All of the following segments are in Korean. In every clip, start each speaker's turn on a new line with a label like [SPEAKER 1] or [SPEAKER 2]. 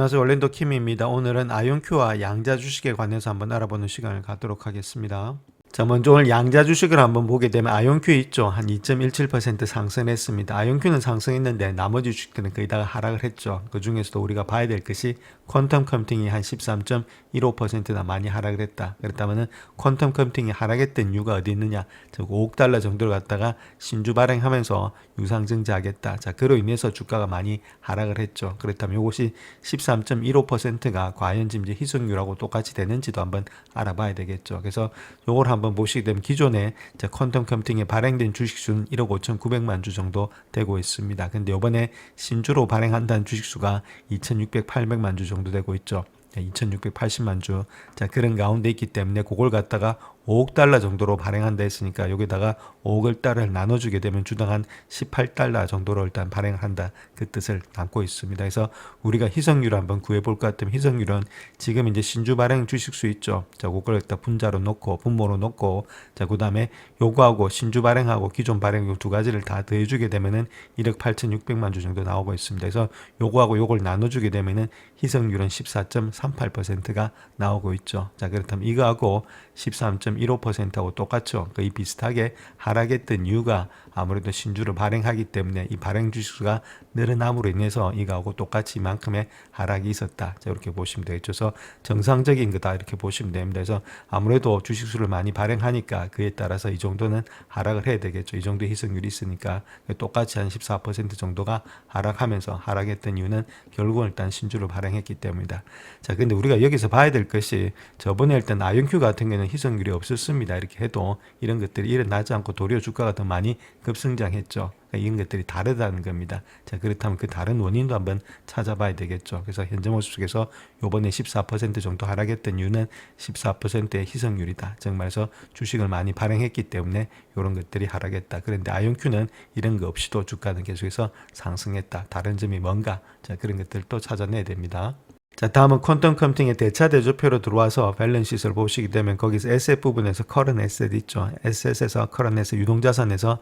[SPEAKER 1] 안녕하세요. 올랜도 킴입니다. 오늘은 아이온큐와 양자 주식에 관해서 한번 알아보는 시간을 갖도록 하겠습니다. 자, 먼저 오늘 양자 주식을 한번 보게 되면 아이온큐 있죠. 한 2.17% 상승했습니다. 아이온큐는 상승했는데 나머지 주식들은 거의 다 하락을 했죠. 그 중에서도 우리가 봐야 될 것이 퀀텀 컴퓨팅이 한 13.15%나 많이 하락을 했다. 그렇다면은 퀀텀 컴퓨팅이 하락했던 이유가 어디 있느냐? 즉 5억 달러 정도를 갖다가 신주 발행하면서 유상증자하겠다. 자, 그로 인해서 주가가 많이 하락을 했죠. 그렇다면 이것이 13.15%가 과연 지금 이제 희석률하고 똑같이 되는지도 한번 알아봐야 되겠죠. 그래서 요걸 한번 보시게 되면 기존에 퀀텀 컴퓨팅에 발행된 주식수는 1억 5,900만 주 정도 되고 있습니다. 근데 이번에 신주로 발행한다는 주식수가 2,600-800만 주 정도 되고 있죠. 2,680만 주. 자, 그런 가운데 있기 때문에 그걸 갖다가 5억 달러 정도로 발행한다 했으니까 여기다가 5억 달러를 나눠주게 되면 주당 한 18달러 정도로 일단 발행을 한다. 그 뜻을 담고 있습니다. 그래서 우리가 희석률을 한번 구해볼 것 같으면 희석률은 지금 이제 신주 발행 주식수 있죠. 자, 그걸 갖다 분자로 놓고 분모로 놓고 자, 그 다음에 요거하고 신주 발행하고 기존 발행 요 두 가지를 다 더해주게 되면은 1억 8,600만 주 정도 나오고 있습니다. 그래서 요거하고 요걸 나눠주게 되면은 희석률은 14.38%가 나오고 있죠. 자, 그렇다면 이거하고 13.15%하고 똑같죠. 거의 비슷하게 하락했던 이유가 아무래도 신주를 발행하기 때문에 이 발행 주식수가 늘어남으로 인해서 이거하고 똑같이 이만큼의 하락이 있었다. 자, 이렇게 보시면 되겠죠. 그래서 정상적인 거다 이렇게 보시면 됩니다. 그래서 아무래도 주식수를 많이 발행하니까 그에 따라서 이 정도는 하락을 해야 되겠죠. 이 정도 희석률이 있으니까 똑같이 한 14% 정도가 하락하면서 하락했던 이유는 결국은 일단 신주를 발행했기 때문이다. 자, 근데 우리가 여기서 봐야 될 것이 저번에 일단 아이온큐 같은 경우는 희석률이 없었습니다. 이렇게 해도 이런 것들이 일어나지 않고 도리어 주가가 더 많이 급성장했죠. 그러니까 이런 것들이 다르다는 겁니다. 자, 그렇다면 그 다른 원인도 한번 찾아봐야 되겠죠. 그래서 현재 모습 속에서 요번에 14% 정도 하락했던 이유는 14%의 희석률이다. 즉 말해서 주식을 많이 발행했기 때문에 이런 것들이 하락했다. 그런데 아이온큐는 이런 거 없이도 주가는 계속해서 상승했다. 다른 점이 뭔가? 자, 그런 것들도 찾아내야 됩니다. 자, 다음은 퀀텀 컴퓨팅의 대차 대조표로 들어와서 밸런스시트를 보시게 되면 거기서 에셋 부분에서 커런 에셋 있죠. 에셋에서 커런 에셋 유동자산에서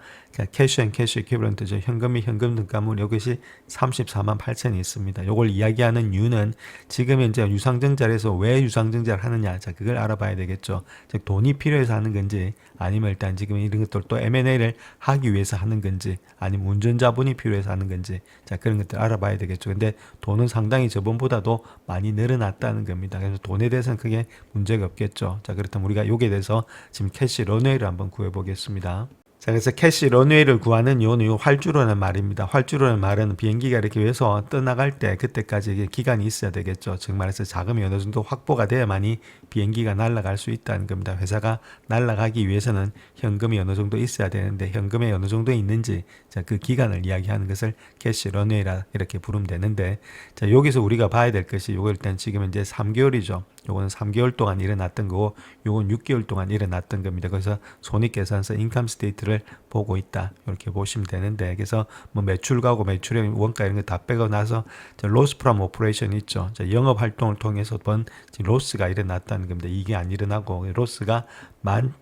[SPEAKER 1] 캐시 앤 캐시 이퀴벌런트죠. 현금이 현금 등가물 이것이 34만 8천이 있습니다. 이걸 이야기하는 이유는 지금 현재 유상증자에서 왜 유상증자를 하느냐. 자, 그걸 알아봐야 되겠죠. 즉 돈이 필요해서 하는 건지 아니면 일단 지금 이런 것들 또 M&A를 하기 위해서 하는 건지 아니면 운전자분이 필요해서 하는 건지 자, 그런 것들 알아봐야 되겠죠. 근데 돈은 상당히 저번보다도 많이 늘어났다는 겁니다. 그래서 돈에 대해서는 크게 문제가 없겠죠. 자, 그렇다면 우리가 여기에 대해서 지금 캐시 런웨이를 한번 구해 보겠습니다. 자, 그래서 캐시 런웨이를 구하는 이유는 활주로라는 말입니다. 활주로라는 말은 비행기가 이렇게 위해서 떠나갈 때 그때까지 기간이 있어야 되겠죠. 즉 말해서 자금이 어느 정도 확보가 돼야만이 비행기가 날아갈 수 있다는 겁니다. 회사가 날아가기 위해서는 현금이 어느 정도 있어야 되는데 현금이 어느 정도 있는지 자, 그 기간을 이야기하는 것을 캐시 런웨이라 이렇게 부르면 되는데 자, 여기서 우리가 봐야 될 것이 요거 일단 지금 이제 3개월이죠. 요거는 3개월 동안 일어났던 거고 요건 6개월 동안 일어났던 겁니다. 그래서 손익계산서 인컴 스테이트를 보고 있다. 이렇게 보시면 되는데 그래서 뭐 매출가고 매출액 원가 이런 거 다 빼고 나서 로스 프롬 오퍼레이션 있죠. 영업 활동을 통해서 번 로스가 일어났다는 겁니다. 이게 안 일어나고 로스가 만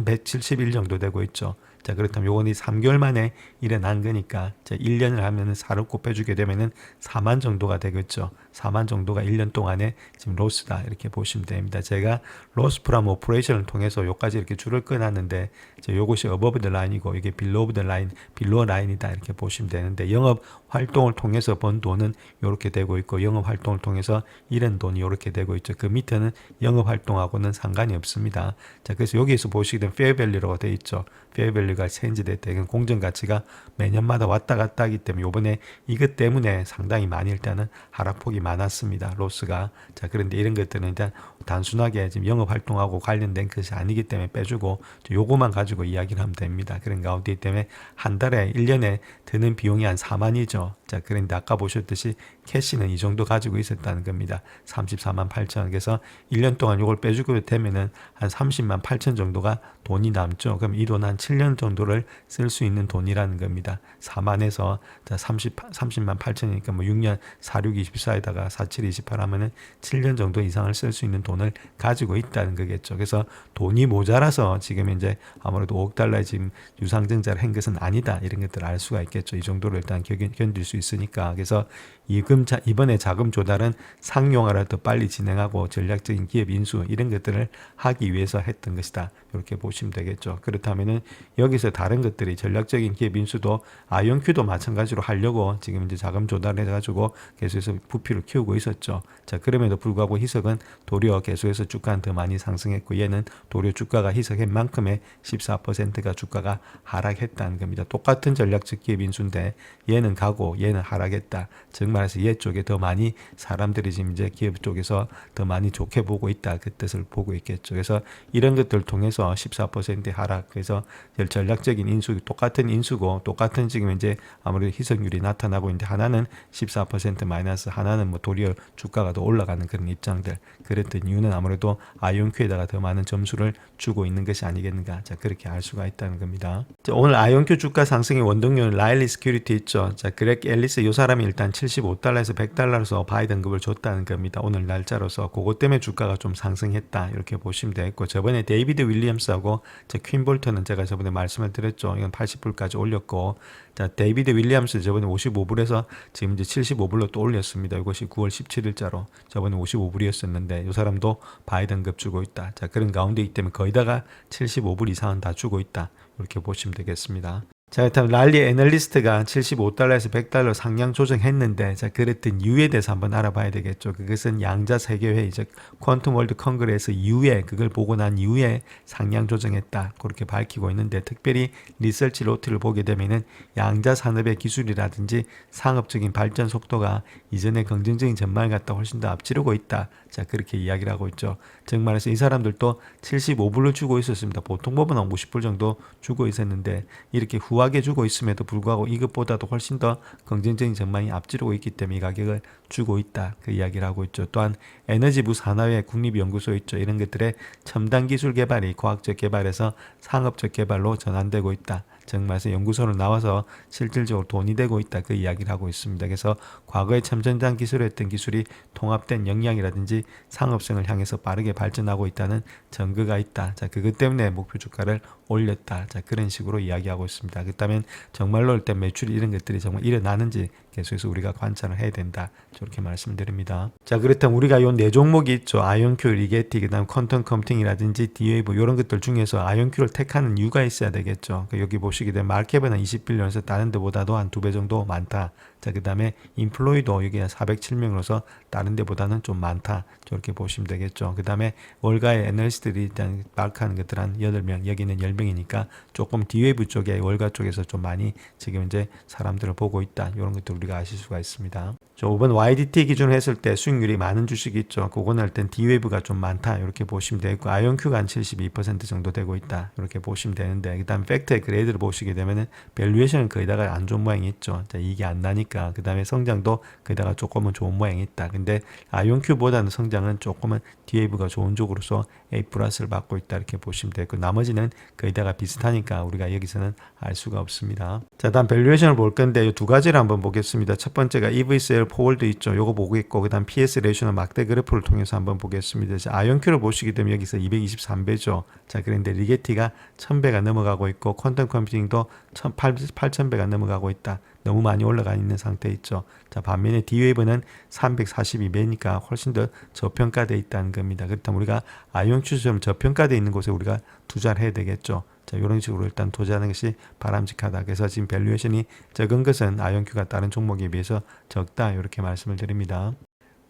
[SPEAKER 1] 171 정도 되고 있죠. 자, 그렇다면 요건이 3개월 만에 일어난 거니까 1년을 하면은 4를 곱해주게 되면은 4만 정도가 되겠죠. 4만 정도가 1년 동안에 지금 로스다. 이렇게 보시면 됩니다. 제가 로스 프롬 오퍼레이션을 통해서 요까지 이렇게 줄을 끊었는데 요것이 어버브 더 라인이고 이게 빌로우 오브 더 라인, 빌로우 라인이다. 이렇게 보시면 되는데 영업 활동을 통해서 번 돈은 이렇게 되고 있고 영업 활동을 통해서 잃은 돈이 이렇게 되고 있죠. 그 밑에는 영업 활동하고는 상관이 없습니다. 자, 그래서 여기에서 보시게 되면 페어 밸류라고 되어 있죠. 페어 밸류가 체인지 됐다. 이건 공정 가치가 매년마다 왔다 갔다 하기 때문에 요번에 이것 때문에 상당히 많이 일단은 하락폭이 많았습니다. 로스가. 자, 그런데 이런 것들은 일단 단순하게 지금 영업 활동하고 관련된 것이 아니기 때문에 빼주고 요거만 가지고 이야기를 하면 됩니다. 그런 가운데 때문에 한 달에 1년에 드는 비용이 한 4만이죠. 자, 그런데 아까 보셨듯이 캐시는 이 정도 가지고 있었다는 겁니다. 34만 8천. 그래서 1년 동안 이걸 빼주게 되면은 한 30만 8천 정도가 돈이 남죠. 그럼 이 돈 한 7년 정도를 쓸 수 있는 돈이라는 겁니다. 4만에서 30만 8천이니까 뭐 6년 4, 6, 24에다가 4, 7, 28 하면은 7년 정도 이상을 쓸 수 있는 돈을 가지고 있다는 거겠죠. 그래서 돈이 모자라서 지금 이제 아무래도 5억 달러에 지금 유상증자를 한 것은 아니다. 이런 것들을 알 수가 있겠죠. 이 정도로 일단 견딜 수 있으니까. 그래서 이 이번에 자금 조달은 상용화를 더 빨리 진행하고 전략적인 기업 인수 이런 것들을 하기 위해서 했던 것이다. 이렇게 보시면 되겠죠. 그렇다면은 여기서 다른 것들이 전략적인 기업 인수도 아이온큐도 마찬가지로 하려고 지금 이제 자금 조달해 가지고 계속해서 부피를 키우고 있었죠. 자, 그럼에도 불구하고 희석은 도리어 계속해서 주가는 더 많이 상승했고 얘는 도리어 주가가 희석한 만큼의 14%가 주가가 하락했다는 겁니다. 똑같은 전략적 기업 인수인데 얘는 가고 얘는 하락했다. 즉 말해서 얘 쪽에 더 많이 사람들이 지금 이제 기업 쪽에서 더 많이 좋게 보고 있다. 그 뜻을 보고 있겠죠. 그래서 이런 것들을 통해서 14% 하락. 그래서 전략적인 인수 똑같은 인수고 똑같은 지금 이제 아무래도 희석률이 나타나고 있는데 하나는 14% 마이너스 하나는 뭐 도리어 주가가 더 올라가는 그런 입장들. 그랬던 이유는 아무래도 아이온큐에다가 더 많은 점수를 주고 있는 것이 아니겠는가. 자, 그렇게 알 수가 있다는 겁니다. 자, 오늘 아이온큐 주가 상승의 원동력은 라일리 스큐리티 있죠. 자, 그렉 앨리스 이 사람이 일단 75달러에서 100달러로서 바이든급을 줬다는 겁니다. 오늘 날짜로서 그것 때문에 주가가 좀 상승했다. 이렇게 보시면 되겠고 저번에 데이비드 윌리엄스하고 퀸 볼턴은 제가 저번에 말씀을 드렸죠. 이건 80불까지 올렸고 자, 데이비드 윌리엄스 저번에 55불에서 지금 이제 75불로 또 올렸습니다. 이것이 9월 17일자로 저번에 55불이었었는데 이 사람도 바이든급 주고 있다. 자, 그런 가운데이기 때문에 거의 다가 75불 이상은 다 주고 있다. 이렇게 보시면 되겠습니다. 자, 그렇다면 랄리 애널리스트가 75달러에서 100달러 상향 조정했는데 자, 그랬던 이유에 대해서 한번 알아봐야 되겠죠. 그것은 양자 세계회의 즉 퀀텀 월드 컨그레스 이후에 그걸 보고 난 이후에 상향 조정했다. 그렇게 밝히고 있는데 특별히 리서치 로트를 보게 되면은 양자 산업의 기술이라든지 상업적인 발전 속도가 이전의 긍정적인 전망을 갖다 훨씬 더 앞지르고 있다. 자, 그렇게 이야기를 하고 있죠. 즉 말해서 이 사람들도 75불을 주고 있었습니다. 보통 법은 50불 정도 주고 있었는데 이렇게 후하게 주고 있음에도 불구하고 이것보다도 훨씬 더 긍정적인 전망이 앞지르고 있기 때문에 이 가격을 주고 있다. 그 이야기를 하고 있죠. 또한 에너지부 산하의 국립연구소 있죠. 이런 것들의 첨단 기술 개발이 과학적 개발에서 상업적 개발로 전환되고 있다. 즉 말해서 연구소로 나와서 실질적으로 돈이 되고 있다. 그 이야기를 하고 있습니다. 그래서 과거에 첨단장 기술했던 기술이 통합된 역량이라든지 상업성을 향해서 빠르게 발전하고 있다는 증거가 있다. 자, 그것 때문에 목표 주가를 올렸다. 자, 그런 식으로 이야기하고 있습니다. 그렇다면 정말로 일단 매출 이런 것들이 정말 일어나는지 계속해서 우리가 관찰을 해야 된다. 저렇게 말씀드립니다. 자, 그렇다면 우리가 요 네 종목이 있죠. 아이온큐, 리게티, 그다음 퀀텀 컴퓨팅이라든지 디웨이브 이런 것들 중에서 아이온큐를 택하는 이유가 있어야 되겠죠. 여기 보시게 되면 마켓은 20빌리언에서 다른 데보다도 한 2배 정도 많다. 자, 그 다음에 인플로이도 여기 407명으로서 다른 데보다는 좀 많다. 저렇게 보시면 되겠죠. 그 다음에 월가의 애널리스트들이 일단 마크하는 것들 한 8명, 여기는 10명이니까 조금 디웨이브 쪽에 월가 쪽에서 좀 많이 지금 이제 사람들을 보고 있다. 이런 것들 우리가 아실 수가 있습니다. 이번 YDT 기준으로 했을 때 수익률이 많은 주식이 있죠. 그거는 일단 디웨이브가 좀 많다. 이렇게 보시면 되고 아이온큐가 한 72% 정도 되고 있다. 이렇게 보시면 되는데 그 다음 팩트의 그레이드를 보시게 되면은 밸류에이션은 거의다가 안 좋은 모양이 있죠. 자, 이게 안 나니까 그 다음에 성장도 거의다가 조금은 좋은 모양이 있다. 근데 아이온큐보다는 성장은 조금은 디웨이브가 좋은 쪽으로서 A 플러스를 받고 있다. 이렇게 보시면 되고 나머지는 거의다가 비슷하니까 우리가 여기서는 알 수가 없습니다. 자, 다음 밸류에이션을 볼 건데 이 두 가지를 한번 보겠습니다. 첫 번째가 EV셀 포월드 있죠. 요거 보고 있고 그 다음 PS 레이쇼는 막대 그래프를 통해서 한번 보겠습니다. 자, 아이온큐를 보시게 되면 여기서 223배죠. 자, 그런데 리게티가 1000배가 넘어가고 있고 퀀텀 컴퓨팅도 8000배가 넘어가고 있다. 너무 많이 올라가 있는 상태 있죠. 자, 반면에 디웨이브는 342배니까 훨씬 더 저평가되어 있다는 겁니다. 그렇다면 우리가 아이온큐처럼 저평가되어 있는 곳에 우리가 투자를 해야 되겠죠. 자, 이런 식으로 일단 투자하는 것이 바람직하다. 그래서 지금 밸류에이션이 적은 것은 아이온큐가 다른 종목에 비해서 적다. 이렇게 말씀을 드립니다.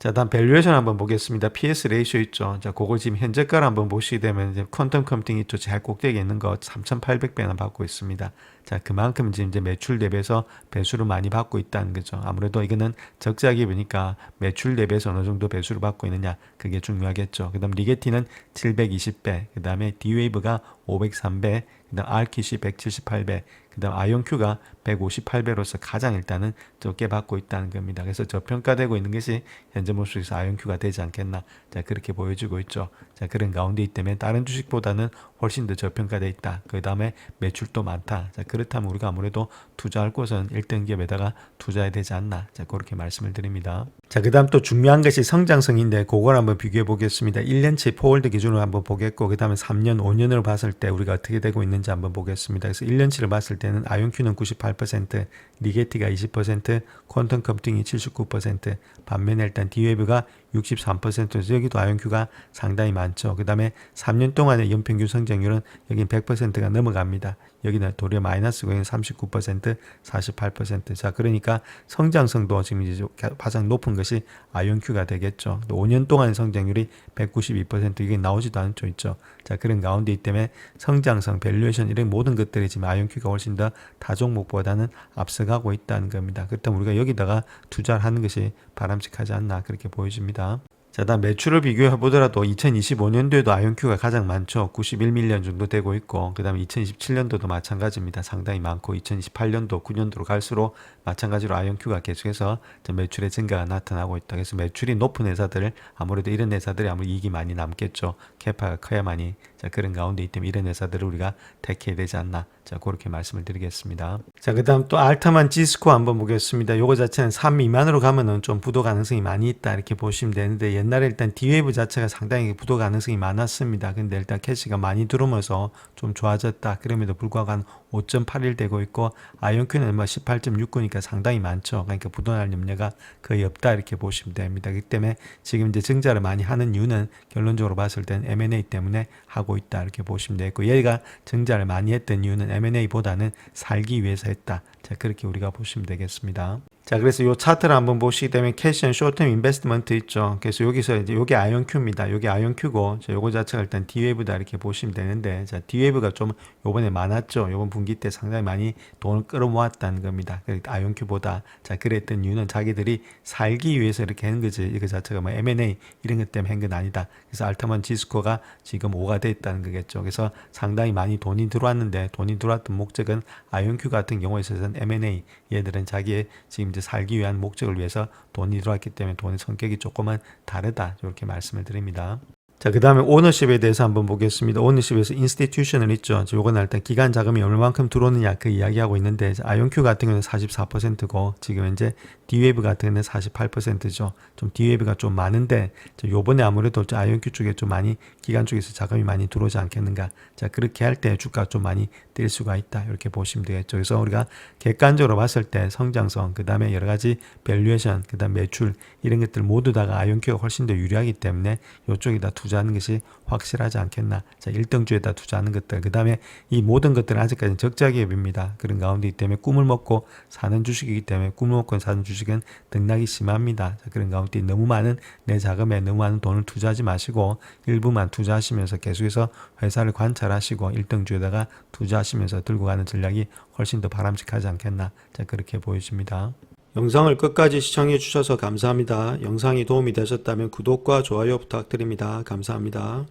[SPEAKER 1] 자, 다음 밸류에이션 한번 보겠습니다. PS 레이쇼 있죠. 자, 그걸 지금 현재가를 한번 보시게 되면 이제 퀀텀 컴퓨팅 있죠. 제일 꼭대기에 있는 거 3,800배나 받고 있습니다. 자, 그만큼 지금 이제 매출 대비해서 배수를 많이 받고 있다는 거죠. 아무래도 이거는 적자 기업이니까 매출 대비해서 어느 정도 배수를 받고 있느냐, 그게 중요하겠죠. 그 다음 리게티는 720배, 그 다음에 디웨이브가 503배, 그 다음 알킷이 178배, 그 다음 아이온큐가 158배로서 가장 일단은 적게 받고 있다는 겁니다. 그래서 저평가되고 있는 것이 현재 모습에서 아이온큐가 되지 않겠나. 자, 그렇게 보여주고 있죠. 자, 그런 가운데이기 때문에 다른 주식보다는 훨씬 더 저평가되어 있다. 그 다음에 매출도 많다. 자, 그렇다면 우리가 아무래도 투자할 곳은 1등 기업에다가 투자해야 되지 않나. 자, 그렇게 말씀을 드립니다. 자, 그 다음 또 중요한 것이 성장성인데 그걸 한번 비교해 보겠습니다. 1년치 포월드 기준으로 한번 보겠고 그 다음에 3년, 5년으로 봤을 때 우리가 어떻게 되고 있는지 한번 보겠습니다. 그래서 1년치를 봤을 때는 아이온큐는 98% 38%, 리게티가 20%, 퀀텀 컴퓨팅이 79%, 반면에 일단 디웨이브가 63%에서 여기도 아이온큐가 상당히 많죠. 그 다음에 3년 동안의 연평균 성장률은 여긴 100%가 넘어갑니다. 여기는 도리어 마이너스고 여기는 39%, 48%. 자, 그러니까 성장성도 지금 이제 가장 높은 것이 아이온큐가 되겠죠. 또 5년 동안의 성장률이 192% 이게 나오지도 않죠, 있죠. 자, 그런 가운데 있기 때문에 성장성, 밸류에이션 이런 모든 것들이 지금 아이온큐가 훨씬 더 타 종목보다는 앞서가고 있다는 겁니다. 그렇다면 우리가 여기다가 투자를 하는 것이 바람직하지 않나 그렇게 보여집니다. 자, 다음 매출을 비교해 보더라도 2025년도에도 아이온큐가 가장 많죠. 91밀리언 정도 되고 있고, 그 다음에 2027년도도 마찬가지입니다. 상당히 많고, 2028년도, 9년도로 갈수록 마찬가지로 아이온큐가 계속해서 매출의 증가가 나타나고 있다. 그래서 매출이 높은 회사들, 아무래도 이런 회사들이 아무래도 이익이 많이 남겠죠. 캐파가 커야만이. 자, 그런 가운데 있다면 이런 회사들을 우리가 택해야 되지 않나. 자, 그렇게 말씀을 드리겠습니다. 자, 그 다음 또 알타만 지스코 한번 보겠습니다. 요거 자체는 3 미만으로 가면은 좀 부도 가능성이 많이 있다. 이렇게 보시면 되는데, 옛날에 일단 디웨이브 자체가 상당히 부도 가능성이 많았습니다. 근데 일단 캐시가 많이 들어오면서 좀 좋아졌다. 그럼에도 불구하고 한 5.81 되고 있고, 아이온큐는 뭐 18.69니까 상당히 많죠. 그러니까 부도 날 염려가 거의 없다. 이렇게 보시면 됩니다. 그렇기 때문에 지금 이제 증자를 많이 하는 이유는 결론적으로 봤을 땐 M&A 때문에 하고 있다. 이렇게 보시면 되고, 얘가 증자를 많이 했던 이유는 M&A보다는 살기 위해서 했다. 자, 그렇게 우리가 보시면 되겠습니다. 자, 그래서 요 차트를 한번 보시게 되면 캐시 앤 쇼텀 인베스트먼트 있죠. 그래서 여기서 이제 요게 아이온큐입니다. 요게 아이온큐고, 요거 자체가 일단 D웨이브다 이렇게 보시면 되는데, 자, D웨이브가 좀 요번에 많았죠. 요번 분기 때 상당히 많이 돈을 끌어모았다는 겁니다. 아이온큐보다. 자, 그랬던 이유는 자기들이 살기 위해서 이렇게 하는 거지. 이거 자체가 뭐 M&A 이런 것 때문에 한 건 아니다. 그래서 알타만 지스코가 지금 5가 돼 있다는 거겠죠. 그래서 상당히 많이 돈이 들어왔는데, 돈이 들어왔던 목적은 아이온큐 같은 경우에 있어서는 M&A, 얘들은 자기의 지금 살기 위한 목적을 위해서 돈이 들어왔기 때문에 돈의 성격이 조금은 다르다. 이렇게 말씀을 드립니다. 자, 그 다음에 오너십에 대해서 한번 보겠습니다. 오너십에서 인스티튜셔널 있죠. 요거는 일단 기간 자금이 얼마만큼 들어오느냐 그 이야기하고 있는데, 아이온큐 같은 경우는 44%고, 지금 현재 D웨이브 같은 경우는 48%죠. 좀 D웨이브가 좀 많은데, 요번에 아무래도 아이온큐 쪽에 좀 많이, 기간 쪽에서 자금이 많이 들어오지 않겠는가. 자, 그렇게 할 때 주가 좀 많이 뛸 수가 있다. 이렇게 보시면 되겠죠. 그래서 우리가 객관적으로 봤을 때 성장성, 그 다음에 여러 가지 밸류에이션, 그 다음 매출, 이런 것들 모두 다가 아이온큐가 훨씬 더 유리하기 때문에 이쪽에다 투자하는 것이 확실하지 않겠나. 자, 1등주에다 투자하는 것들. 그 다음에 이 모든 것들은 아직까지는 적자 기업입니다. 그런 가운데 때문에 꿈을 먹고 사는 주식이기 때문에 꿈을 먹고 사는 주식은 등락이 심합니다. 자, 그런 가운데 너무 많은 내 자금에 너무 많은 돈을 투자하지 마시고 일부만 투자하시면서 계속해서 회사를 관찰하시고 1등주에다가 투자하시면서 들고 가는 전략이 훨씬 더 바람직하지 않겠나. 자, 그렇게 보여집니다. 영상을 끝까지 시청해 주셔서 감사합니다. 영상이 도움이 되셨다면 구독과 좋아요 부탁드립니다. 감사합니다.